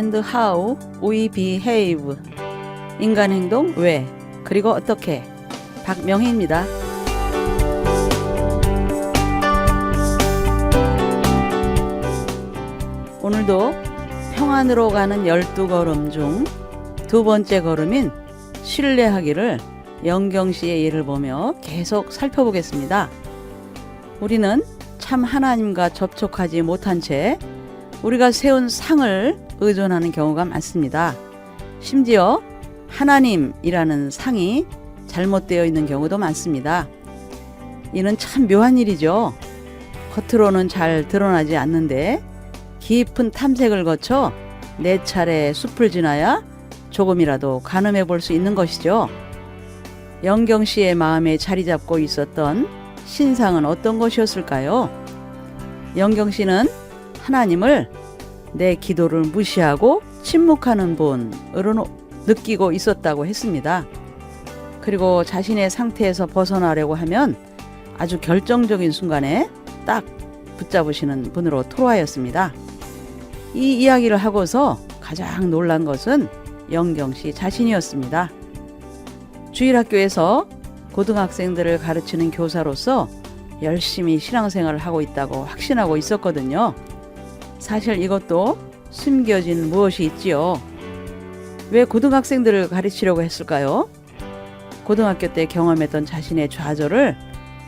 and how we behave. 인간 행동 왜 그리고 어떻게. 박명희입니다. 오늘도 평안으로 가는 12걸음 중 두 번째 걸음인 신뢰하기를 영경씨의 예를 보며 계속 살펴보겠습니다. 우리는 참 하나님과 접촉하지 못한 채 우리가 세운 상을 의존하는 경우가 많습니다. 심지어 하나님이라는 상이 잘못되어 있는 경우도 많습니다. 이는 참 묘한 일이죠. 겉으로는 잘 드러나지 않는데 깊은 탐색을 거쳐 내 차례 숲을 지나야 조금이라도 가늠해 볼 수 있는 것이죠. 영경 씨의 마음에 자리 잡고 있었던 신상은 어떤 것이었을까요? 영경 씨는 하나님을 내 기도를 무시하고 침묵하는 본으로 느끼고 있었다고 했습니다. 그리고 자신의 상태에서 벗어나려고 하면 아주 결정적인 순간에 딱 붙잡으시는 분으로 토로하였습니다. 이 이야기를 하고서 가장 놀란 것은 영경 씨 자신이었습니다. 주일학교에서 고등학생들을 가르치는 교사로서 열심히 신앙생활을 하고 있다고 확신하고 있었거든요. 사실 이것도 숨겨진 무엇이 있지요. 왜 고등학생들을 가르치려고 했을까요? 고등학교 때 경험했던 자신의 좌절을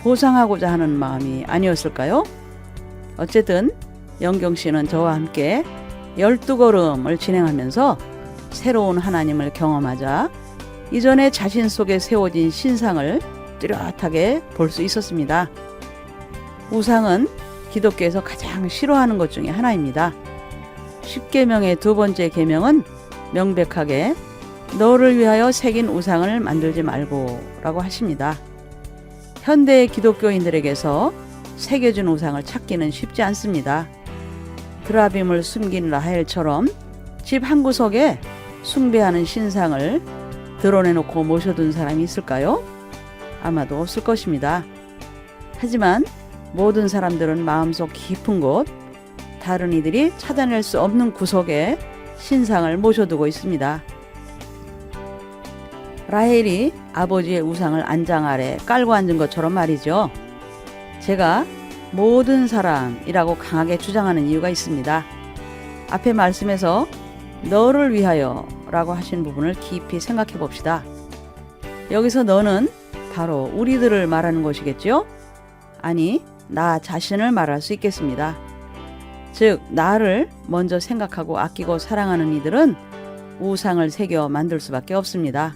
보상하고자 하는 마음이 아니었을까요? 어쨌든 영경 씨는 저와 함께 12걸음을 진행하면서 새로운 하나님을 경험하자 이전에 자신 속에 세워진 신상을 뚜렷하게 볼 수 있었습니다. 우상은 기독교에서 가장 싫어하는 것 중에 하나입니다. 십계명의 두 번째 계명은 명백하게 너를 위하여 새긴 우상을 만들지 말고 라고 하십니다. 현대의 기독교인들에게서 새겨진 우상을 찾기는 쉽지 않습니다. 드라빔을 숨긴 라헬처럼 집 한 구석에 숭배하는 신상을 드러내놓고 모셔둔 사람이 있을까요? 아마도 없을 것입니다. 하지만 모든 사람들은 마음속 깊은 곳, 다른 이들이 찾아낼 수 없는 구석에 신상을 모셔두고 있습니다. 라헬이 아버지의 우상을 안장 아래 깔고 앉은 것처럼 말이죠. 제가 모든 사람이라고 강하게 주장하는 이유가 있습니다. 앞에 말씀에서 너를 위하여 라고 하신 부분을 깊이 생각해 봅시다. 여기서 너는 바로 우리들을 말하는 것이겠죠? 아니, 나 자신을 말할 수 있겠습니다. 즉, 나를 먼저 생각하고 아끼고 사랑하는 이들은 우상을 새겨 만들 수밖에 없습니다.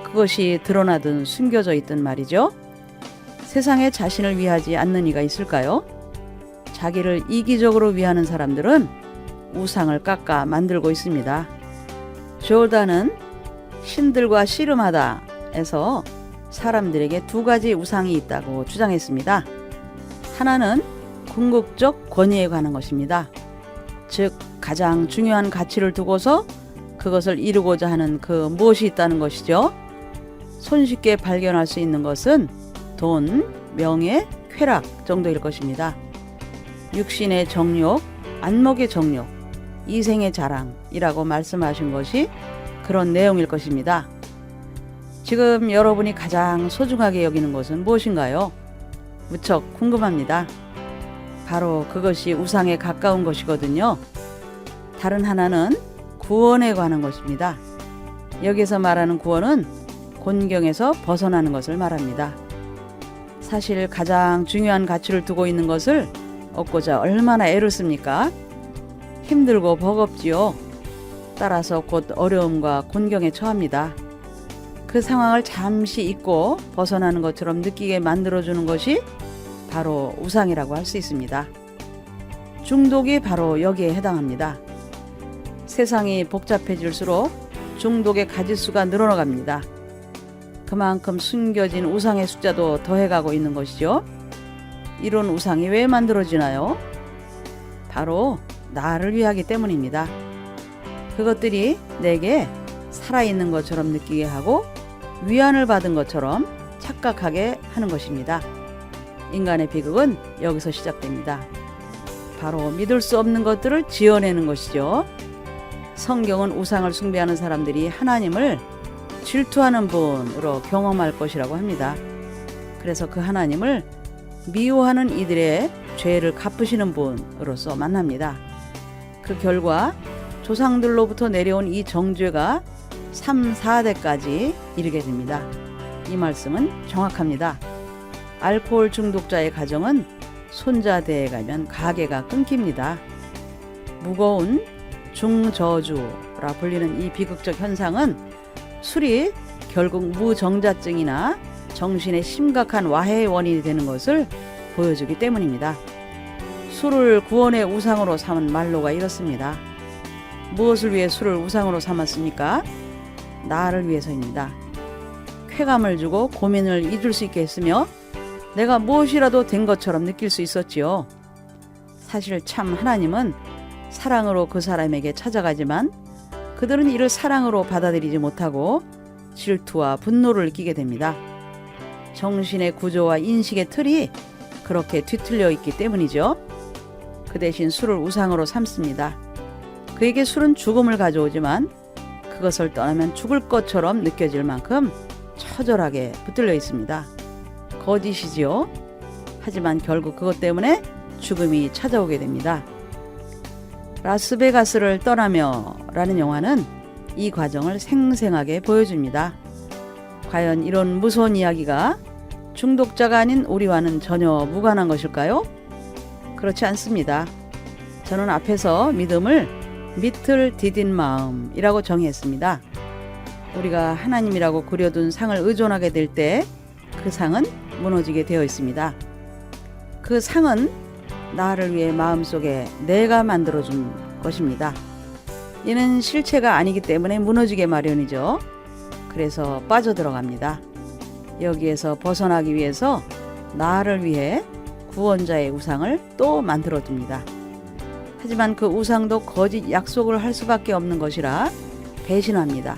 그것이 드러나든 숨겨져 있든 말이죠. 세상에 자신을 위하지 않는 이가 있을까요? 자기를 이기적으로 위하는 사람들은 우상을 깎아 만들고 있습니다. 조단은 신들과 씨름하다에서 사람들에게 두 가지 우상이 있다고 주장했습니다. 하나는 궁극적 권위에 관한 것입니다. 즉 가장 중요한 가치를 두고서 그것을 이루고자 하는 그 무엇이 있다는 것이죠. 손쉽게 발견할 수 있는 것은 돈, 명예, 쾌락 정도일 것입니다. 육신의 정욕, 안목의 정욕, 이생의 자랑이라고 말씀하신 것이 그런 내용일 것입니다. 지금 여러분이 가장 소중하게 여기는 것은 무엇인가요? 무척 궁금합니다. 바로 그것이 우상에 가까운 것이거든요. 다른 하나는 구원에 관한 것입니다. 여기서 말하는 구원은 곤경에서 벗어나는 것을 말합니다. 사실 가장 중요한 가치를 두고 있는 것을 얻고자 얼마나 애를 씁니까? 힘들고 버겁지요. 따라서 곧 어려움과 곤경에 처합니다. 그 상황을 잠시 잊고 벗어나는 것처럼 느끼게 만들어주는 것이 바로 우상이라고 할 수 있습니다. 중독이 바로 여기에 해당합니다. 세상이 복잡해질수록 중독의 가짓수가 늘어나갑니다. 그만큼 숨겨진 우상의 숫자도 더해가고 있는 것이죠. 이런 우상이 왜 만들어지나요? 바로 나를 위하기 때문입니다. 그것들이 내게 살아있는 것처럼 느끼게 하고 위안을 받은 것처럼 착각하게 하는 것입니다. 인간의 비극은 여기서 시작됩니다. 바로 믿을 수 없는 것들을 지어내는 것이죠. 성경은 우상을 숭배하는 사람들이 하나님을 질투하는 분으로 경험할 것이라고 합니다. 그래서 그 하나님을 미워하는 이들의 죄를 갚으시는 분으로서 만납니다. 그 결과 조상들로부터 내려온 이 정죄가 3, 4대까지 이르게 됩니다. 이 말씀은 정확합니다. 알코올 중독자의 가정은 손자대에 가면 가게가 끊깁니다. 무거운 중저주라 불리는 이 비극적 현상은 술이 결국 무정자증이나 정신의 심각한 와해의 원인이 되는 것을 보여주기 때문입니다. 술을 구원의 우상으로 삼은 말로가 이렇습니다. 무엇을 위해 술을 우상으로 삼았습니까? 나를 위해서입니다. 쾌감을 주고 고민을 잊을 수 있게 했으며 내가 무엇이라도 된 것처럼 느낄 수 있었지요. 사실 참 하나님은 사랑으로 그 사람에게 찾아가지만 그들은 이를 사랑으로 받아들이지 못하고 질투와 분노를 끼게 됩니다. 정신의 구조와 인식의 틀이 그렇게 뒤틀려 있기 때문이죠. 그 대신 술을 우상으로 삼습니다. 그에게 술은 죽음을 가져오지만 그것을 떠나면 죽을 것처럼 느껴질 만큼 처절하게 붙들려 있습니다. 거짓이지요. 하지만 결국 그것 때문에 죽음이 찾아오게 됩니다. 라스베가스를 떠나며 라는 영화는 이 과정을 생생하게 보여줍니다. 과연 이런 무서운 이야기가 중독자가 아닌 우리와는 전혀 무관한 것일까요? 그렇지 않습니다. 저는 앞에서 믿음을 밑을 디딘 마음이라고 정의했습니다. 우리가 하나님이라고 그려둔 상을 의존하게 될 때 그 상은 무너지게 되어 있습니다. 그 상은 나를 위해 마음속에 내가 만들어준 것입니다. 이는 실체가 아니기 때문에 무너지게 마련이죠. 그래서 빠져들어갑니다. 여기에서 벗어나기 위해서 나를 위해 구원자의 우상을 또 만들어둡니다. 하지만 그 우상도 거짓 약속을 할 수밖에 없는 것이라 배신합니다.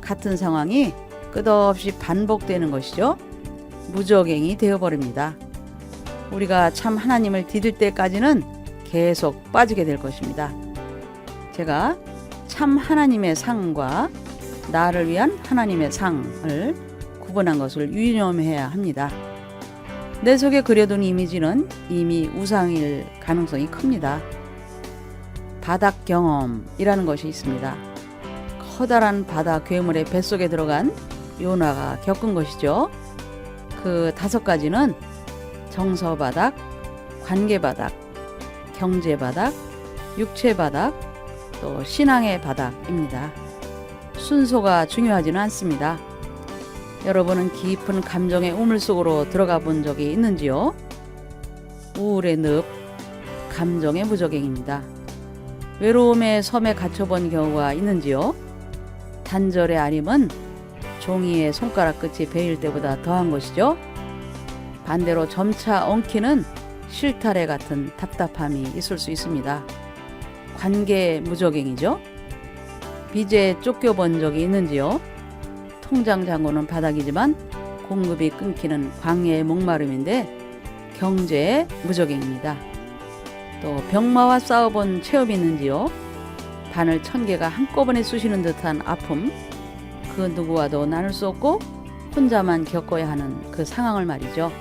같은 상황이 끝없이 반복되는 것이죠. 무적행이 되어버립니다. 우리가 참 하나님을 디딜 때까지는 계속 빠지게 될 것입니다. 제가 참 하나님의 상과 나를 위한 하나님의 상을 구분한 것을 유념해야 합니다. 내 속에 그려둔 이미지는 이미 우상일 가능성이 큽니다. 바닥 경험이라는 것이 있습니다. 커다란 바다 괴물의 뱃속에 들어간 요나가 겪은 것이죠. 그 5가지는 정서바닥, 관계바닥, 경제바닥, 육체바닥, 또 신앙의 바닥입니다. 순서가 중요하지는 않습니다. 여러분은 깊은 감정의 우물 속으로 들어가 본 적이 있는지요? 우울의 늪, 감정의 무적행입니다. 외로움의 섬에 갇혀본 경우가 있는지요? 단절의 아림은 종이의 손가락 끝이 베일 때보다 더한 것이죠. 반대로 점차 엉키는 실타래 같은 답답함이 있을 수 있습니다. 관계 무적행이죠. 빚에 쫓겨본 적이 있는지요? 통장 잔고는 바닥이지만 공급이 끊기는 광야의 목마름인데 경제의 무적행입니다. 또 병마와 싸워본 체험이 있는지요? 바늘 1000개가 한꺼번에 쑤시는 듯한 아픔, 그 누구와도 나눌 수 없고 혼자만 겪어야 하는 그 상황을 말이죠.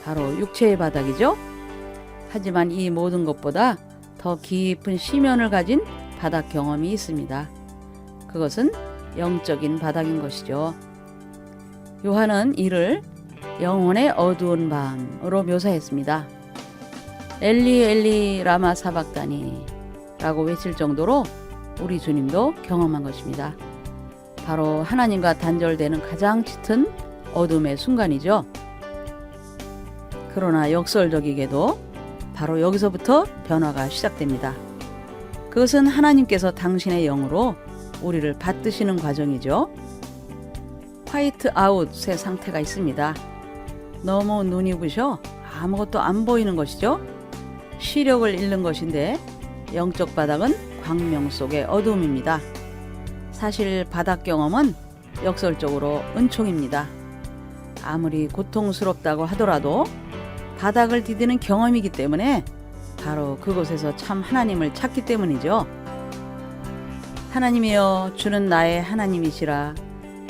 바로 육체의 바닥이죠. 하지만 이 모든 것보다 더 깊은 심연을 가진 바닥 경험이 있습니다. 그것은 영적인 바닥인 것이죠. 요한은 이를 영혼의 어두운 밤으로 묘사했습니다. 엘리 엘리 라마 사박다니 라고 외칠 정도로 우리 주님도 경험한 것입니다. 바로 하나님과 단절되는 가장 짙은 어둠의 순간이죠. 그러나 역설적이게도 바로 여기서부터 변화가 시작됩니다. 그것은 하나님께서 당신의 영으로 우리를 받드시는 과정이죠. 화이트 아웃의 상태가 있습니다. 너무 눈이 부셔 아무것도 안 보이는 것이죠. 시력을 잃는 것인데 영적 바닥은 광명 속의 어둠입니다. 사실 바닥 경험은 역설적으로 은총입니다. 아무리 고통스럽다고 하더라도 바닥을 디디는 경험이기 때문에 바로 그곳에서 참 하나님을 찾기 때문이죠. 하나님이여 주는 나의 하나님이시라.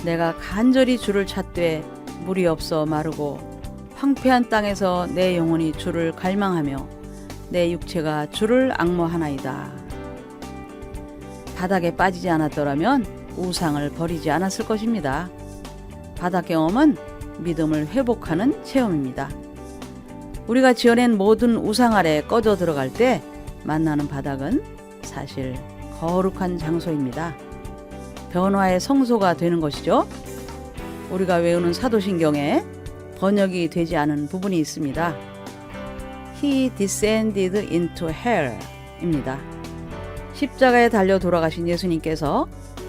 내가 간절히 주를 찾되 물이 없어 마르고 황폐한 땅에서 내 영혼이 주를 갈망하며 내 육체가 주를 앙모하나이다. 바닥에 빠지지 않았더라면 우상을 버리지 않았을 것입니다. 바닥 경험은 믿음을 회복하는 체험입니다. 우리가 지어낸 모든 우상 아래 꺼져 들어갈 때 만나는 바닥은 사실 거룩한 장소입니다. 변화의 성소가 되는 것이죠. 우리가 외우는 사도신경에 번역이 되지 않은 부분이 있습니다. He descended into hell 입니다. 십자가에 달려 돌아가신 예수님께서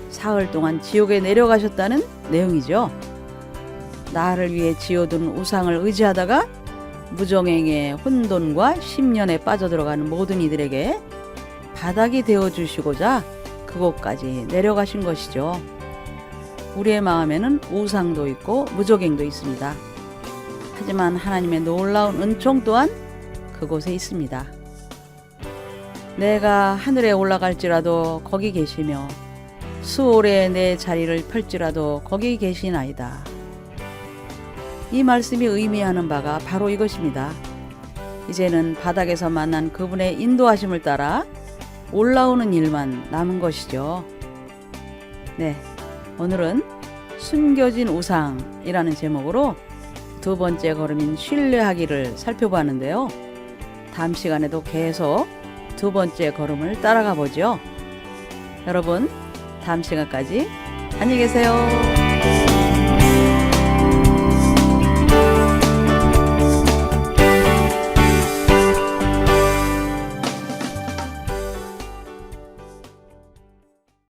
사흘 동안 지옥에 내려가셨다는 내용이죠. 나를 위해 지어둔 우상을 의지하다가 무정행의 혼돈과 심년에 빠져들어가는 모든 이들에게 바닥이 되어주시고자 그곳까지 내려가신 것이죠. 우리의 마음에는 우상도 있고 무적행도 있습니다. 하지만 하나님의 놀라운 은총 또한 그곳에 있습니다. 내가 하늘에 올라갈지라도 거기 계시며 수월에 내 자리를 펼지라도 거기 계시나이다. 이 말씀이 의미하는 바가 바로 이것입니다. 이제는 바닥에서 만난 그분의 인도하심을 따라 올라오는 일만 남은 것이죠. 네, 오늘은 숨겨진 우상이라는 제목으로 두 번째 걸음인 신뢰하기를 살펴봤는데요. 다음 시간에도 계속 두 번째 걸음을 따라가 보죠. 여러분, 다음 시간까지 안녕히 계세요.